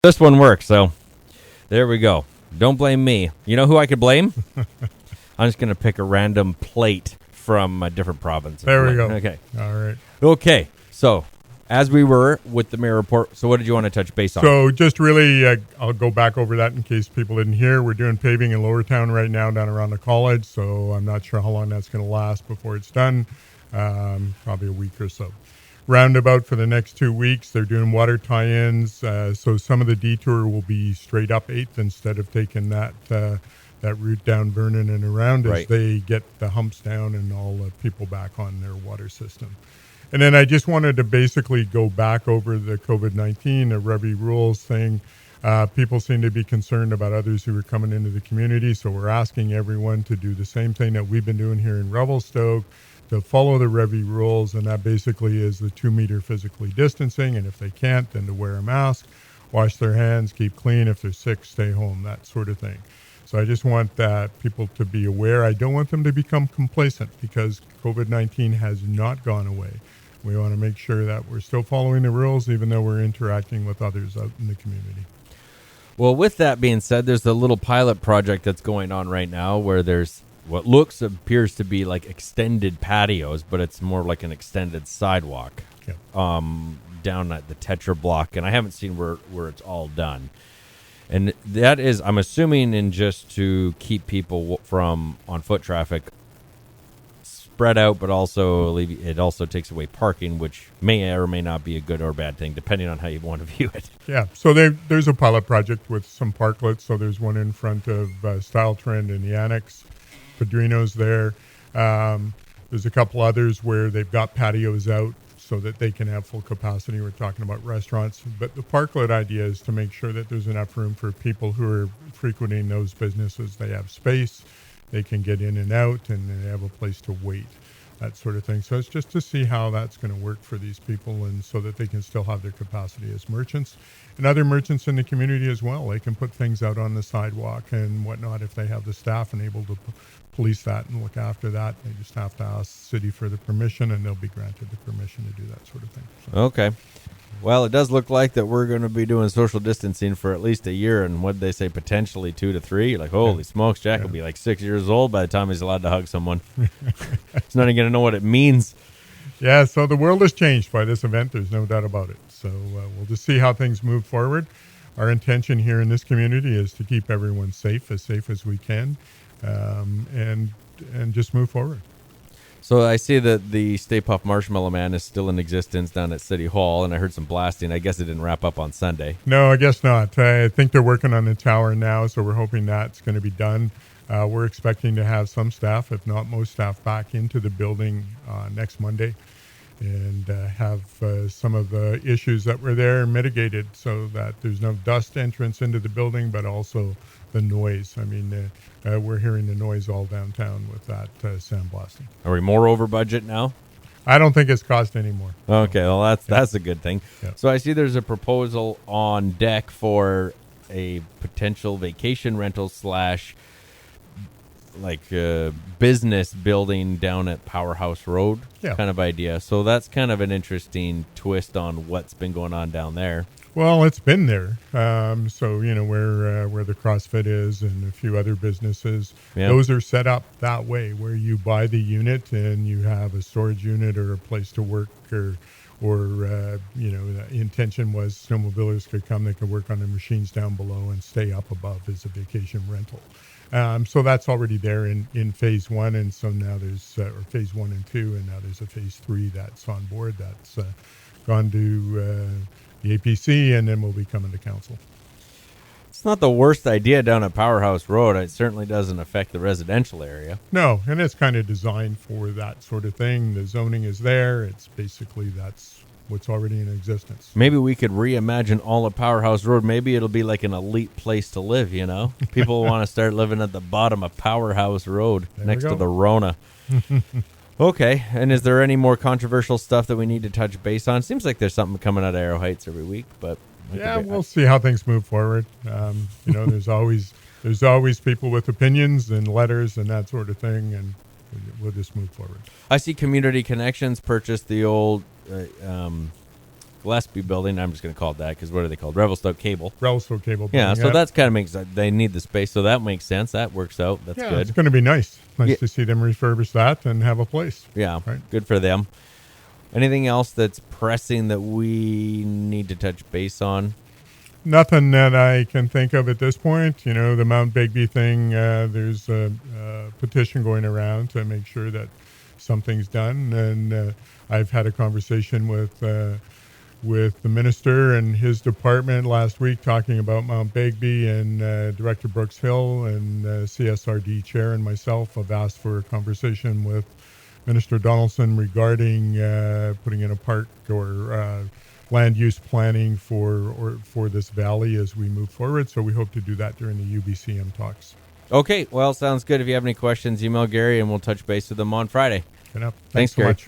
This one works, so there we go. Don't blame me. You know who I could blame? I'm just going to pick a random plate from a different province. There we go. Okay. All right. Okay. So, as we were with the mayor report, so what did you want to touch base on? So just really, I'll go back over that in case people didn't hear. We're doing paving in Lower Town right now down around the college, so I'm not sure how long that's going to last before it's done. Probably a week or so. Roundabout for the next 2 weeks, they're doing water tie-ins, so some of the detour will be straight up 8th instead of taking that route down Vernon and around as they get the humps down and all the people back on their water system. And then I just wanted to basically go back over the COVID-19, the Revy rules thing. People seem to be concerned about others who are coming into the community, so we're asking everyone to do the same thing that we've been doing here in Revelstoke, to follow the Revy rules, and that basically is the 2 meter physically distancing, and if they can't, then to wear a mask, wash their hands, keep clean. If they're sick, stay home, that sort of thing. So I just want people to be aware. I don't want them to become complacent because COVID-19 has not gone away. We want to make sure that we're still following the rules, even though we're interacting with others out in the community. Well, with that being said, there's a little pilot project that's going on right now where there's what appears to be like extended patios, but it's more like an extended sidewalk down at the Tetra block. And I haven't seen where it's all done. And that is, I'm assuming, in just to keep people from on foot traffic spread out, but also it also takes away parking, which may or may not be a good or bad thing, depending on how you want to view it. Yeah, so there's a pilot project with some parklets. So there's one in front of Style Trend in the annex. Padrino's there. There's a couple others where they've got patios out so that they can have full capacity. We're talking about restaurants. But the parklet idea is to make sure that there's enough room for people who are frequenting those businesses. They have space, they can get in and out, and they have a place to wait, that sort of thing. So it's just to see how that's going to work for these people and so that they can still have their capacity as merchants. And other merchants in the community as well. They can put things out on the sidewalk and whatnot if they have the staff and able to police that and look after that. They just have to ask the city for the permission, and they'll be granted the permission to do that sort of thing. So. Okay. Well, it does look like that we're going to be doing social distancing for at least a year, and what they say, potentially 2 to 3. You're like, holy smokes, Jack will be like 6 years old by the time he's allowed to hug someone. He's not even going to know what it means. Yeah, so the world has changed by this event. There's no doubt about it. So we'll just see how things move forward. Our intention here in this community is to keep everyone safe as we can, and just move forward. So I see that the Stay Puft Marshmallow Man is still in existence down at City Hall, and I heard some blasting. I guess it didn't wrap up on Sunday. No, I guess not. I think they're working on the tower now, so we're hoping that's going to be done. We're expecting to have some staff, if not most staff, back into the building next Monday and have some of the issues that were there mitigated so that there's no dust entrance into the building, but also the noise. I mean, we're hearing the noise all downtown with that sandblasting. Are we more over budget now? I don't think it's cost anymore. Okay, well, that's a good thing. Yeah. So I see there's a proposal on deck for a potential vacation rental / business building down at Powerhouse Road kind of idea. So that's kind of an interesting twist on what's been going on down there. Well, it's been there. So, where the CrossFit is and a few other businesses, those are set up that way where you buy the unit and you have a storage unit or a place to work or the intention was snowmobilers could come, they could work on the machines down below and stay up above as a vacation rental. So that's already there in phase 1, and so now there's phase 1 and 2, and now there's a phase 3 that's on board that's gone to the APC, and then will be coming to council. It's not the worst idea down at Powerhouse Road. It certainly doesn't affect the residential area. No, and it's kind of designed for that sort of thing. The zoning is there. It's basically that's what's already in existence. Maybe we could reimagine all of Powerhouse Road. Maybe it'll be like an elite place to live, People want to start living at the bottom of Powerhouse Road next to the Rona. Okay, and is there any more controversial stuff that we need to touch base on? Seems like there's something coming out of Arrow Heights every week, but... we'll see how things move forward. There's always people with opinions and letters and that sort of thing, and we'll just move forward. I see Community Connections purchased the old Gillespie building. I'm just going to call it that because what are they called? Revelstoke Cable. Revelstoke Cable. Yeah, building, so that's kind of makes they need the space, so that makes sense. That works out. That's yeah, good. It's going to be nice. Nice Yeah. to see them refurbish that and have a place. Yeah, Right. good for them. Anything else that's pressing that we need to touch base on? Nothing that I can think of at this point. You know, the Mount Begbie thing, there's a petition going around to make sure that something's done. And I've had a conversation with the minister and his department last week talking about Mount Begbie, and Director Brooks Hill and CSRD chair and myself have asked for a conversation with Minister Donaldson regarding putting in a park or land use planning for this valley as we move forward. So we hope to do that during the UBCM talks. Okay, well, sounds good. If you have any questions, email Gary and we'll touch base with them on Friday. Enough. Thanks, so Gary. much.